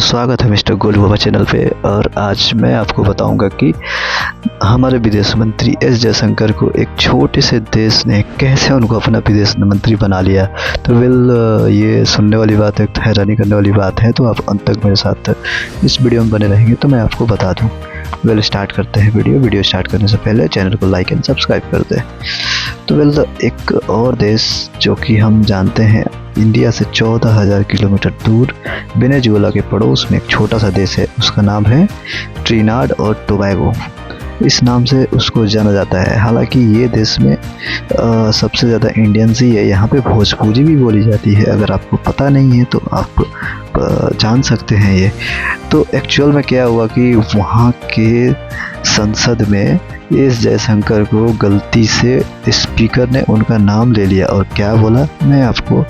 स्वागत है मिस्टर गोलू बाबा चैनल पे। और आज मैं आपको बताऊंगा कि हमारे विदेश मंत्री एस जयशंकर को एक छोटे से देश ने कैसे उनको अपना विदेश मंत्री बना लिया। तो ये सुनने वाली बात है, हैरानी करने वाली बात है। तो आप अंत तक मेरे साथ इस वीडियो में बने रहेंगे तो मैं आपको बता दूं। स्टार्ट करते हैं वीडियो स्टार्ट करने से पहले चैनल को लाइक एंड सब्सक्राइब कर दें। तो एक और देश जो कि हम जानते हैं इंडिया से 14,000 किलोमीटर दूर वेनेजुएला के पड़ोस में एक छोटा सा देश है, उसका नाम है ट्रिनिडाद और टोबैगो। इस नाम से उसको जाना जाता है। हालांकि ये देश में सबसे ज़्यादा इंडियंस ही है। यहाँ पे भोजपुरी भी बोली जाती है। अगर आपको पता नहीं है तो आप जान सकते हैं ये। तो एक्चुअल में क्या हुआ कि वहाँ के संसद में एस जयशंकर को गलती से स्पीकर ने उनका नाम ले लिया और क्या बोला मैं आपको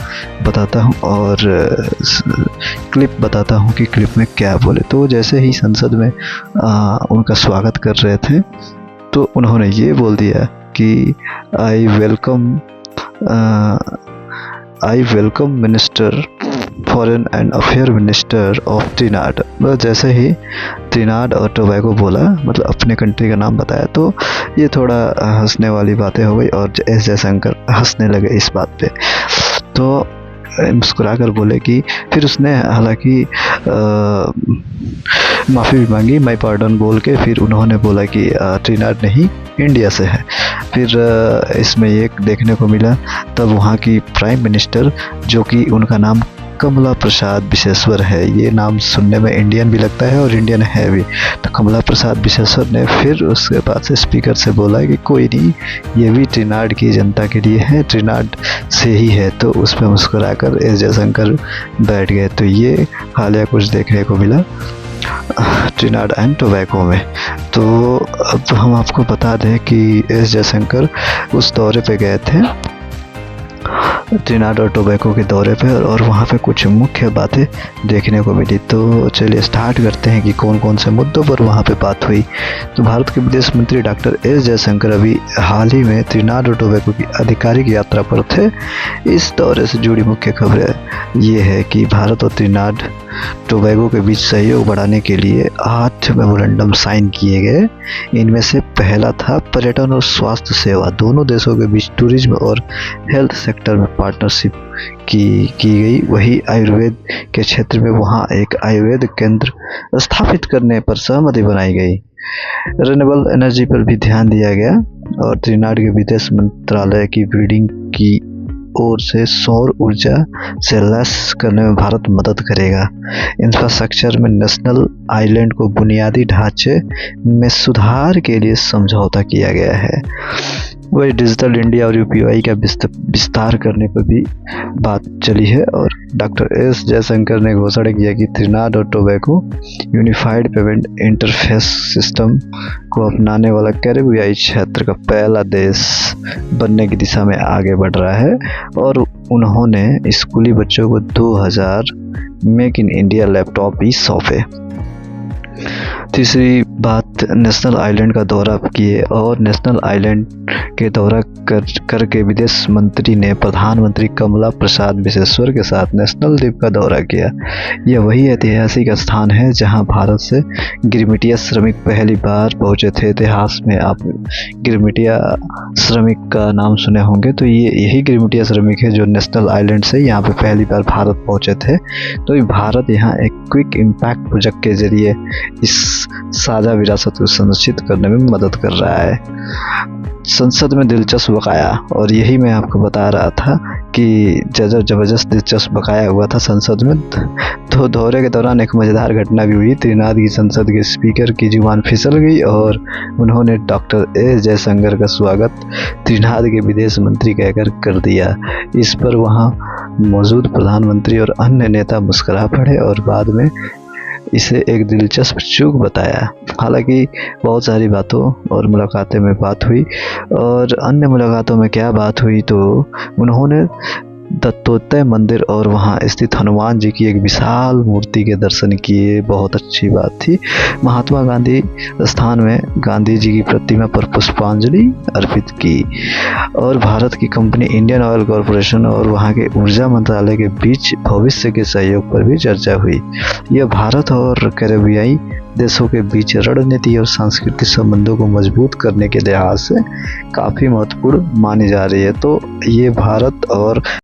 बताता हूँ और क्लिप बताता हूँ कि क्लिप में क्या बोले। तो जैसे ही संसद में उनका स्वागत कर रहे थे तो उन्होंने ये बोल दिया कि I welcome minister foreign and affair minister of Trinidad. मतलब जैसे ही ट्रिनिडाद और टोबैगो बोला, मतलब अपने कंट्री का नाम बताया, तो ये थोड़ा हंसने वाली बातें हो गई और एस जयशंकर हंसने लगे इस बात पे। तो मुस्कुरा कर बोले कि फिर उसने हालांकि माफ़ी भी मांगी, माई पार्डन बोल के। फिर उन्होंने बोला कि ट्रिनिडाद नहीं इंडिया से है। फिर इसमें एक देखने को मिला तब वहाँ की प्राइम मिनिस्टर, जो कि उनका नाम कमला प्रसाद बिसेश्वर है। ये नाम सुनने में इंडियन भी लगता है और इंडियन है भी। तो कमला प्रसाद बिसेश्वर ने फिर उसके बाद से स्पीकर से बोला कि कोई नहीं, ये भी ट्रिनिडाद की जनता के लिए है, ट्रिनिडाद से ही है। तो उस पर मुस्कुराकर एस जयशंकर बैठ गए। तो ये हालिया कुछ देखने को मिला ट्रिनिडाद एंड टोबैगो में। तो अब हम आपको बता दें कि एस जयशंकर उस दौरे पे गए थे, ट्रिनिडाद और टोबैगो के दौरे पे, और वहाँ पे कुछ मुख्य बातें देखने को मिली। तो चलिए स्टार्ट करते हैं कि कौन कौन से मुद्दों पर वहाँ पे बात हुई। तो भारत के विदेश मंत्री डॉक्टर एस जयशंकर अभी हाल ही में ट्रिनिडाद और टोबैगो की आधिकारिक यात्रा पर थे। इस दौरे से जुड़ी मुख्य खबरें ये है कि भारत और ट्रिनिडाद टोबैगो के बीच सहयोग बढ़ाने के लिए 8 मेमोरेंडम साइन किए गए। इनमें से पहला था पर्यटन और स्वास्थ्य सेवा। दोनों देशों के बीच टूरिज्म और हेल्थ सेक्टर में पार्टनरशिप की गई। वही आयुर्वेद के क्षेत्र में वहाँ एक आयुर्वेद केंद्र स्थापित करने पर सहमति बनाई गई। रिन्यूएबल एनर्जी पर भी ध्यान दिया गया और ट्रिनिडाद के विदेश मंत्रालय की बिल्डिंग की ओर से सौर ऊर्जा से लैस करने में भारत मदद करेगा। इंफ्रास्ट्रक्चर में नेशनल आइलैंड को बुनियादी ढांचे में सुधार के लिए समझौता किया गया है। वही डिजिटल इंडिया और यूपीआई का विस्तार करने पर भी बात चली है। और डॉक्टर एस जयशंकर ने घोषणा किया कि ट्रिनिडाद और Tobago unified payment interface system को अपनाने वाला कैरिबियाई क्षेत्र का पहला देश बनने की दिशा में आगे बढ़ रहा है। और उन्होंने स्कूली बच्चों को 2000 मेक इन इंडिया लैपटॉप भी सौंपे। तीसरी बात, नेशनल आइलैंड का दौरा किए और नेशनल आइलैंड के दौरा करके विदेश मंत्री ने प्रधानमंत्री कमला प्रसाद बिसेश्वर के साथ नेशनल द्वीप का दौरा किया। यह वही ऐतिहासिक स्थान है जहां भारत से गिरमिटिया श्रमिक पहली बार पहुंचे थे। इतिहास में आप गिरमिटिया श्रमिक का नाम सुने होंगे। तो यही गिरमिटिया श्रमिक है जो नेशनल आइलैंड से यहाँ पे पहली बार भारत पहुंचे थे। तो भारत यहाँ एक क्विक इम्पैक्ट प्रोजेक्ट के जरिए इस साझा विरासत को संरक्षित करने में मदद कर रहा है। संसद में दिलचस्प बकाया, और यही मैं आपको बता रहा था कि जबरदस्त दिलचस्प बकाया हुआ था संसद में। तो दौरे के दौरान एक मज़ेदार घटना भी हुई। ट्रिनिडाद की संसद के स्पीकर की जुबान फिसल गई और उन्होंने डॉक्टर एस जयशंकर का स्वागत ट्रिनिडाद के विदेश मंत्री कहकर कर दिया। इस पर वहाँ मौजूद प्रधानमंत्री और अन्य नेता मुस्कुरा पड़े और बाद में इसे एक दिलचस्प चूक बताया। हालांकि बहुत सारी बातों और मुलाकातें में बात हुई, और अन्य मुलाकातों में क्या बात हुई तो उन्होंने दत्तोत्तय मंदिर और वहाँ स्थित हनुमान जी की एक विशाल मूर्ति के दर्शन किए, बहुत अच्छी बात थी। महात्मा गांधी स्थान में गांधी जी की प्रतिमा पर पुष्पांजलि अर्पित की और भारत की कंपनी इंडियन ऑयल कॉरपोरेशन और वहाँ के ऊर्जा मंत्रालय के बीच भविष्य के सहयोग पर भी चर्चा हुई। यह भारत और कैरेबियाई देशों के बीच रणनीति और सांस्कृतिक संबंधों को मजबूत करने के लिहाज से काफ़ी महत्वपूर्ण मानी जा रही है। तो ये भारत और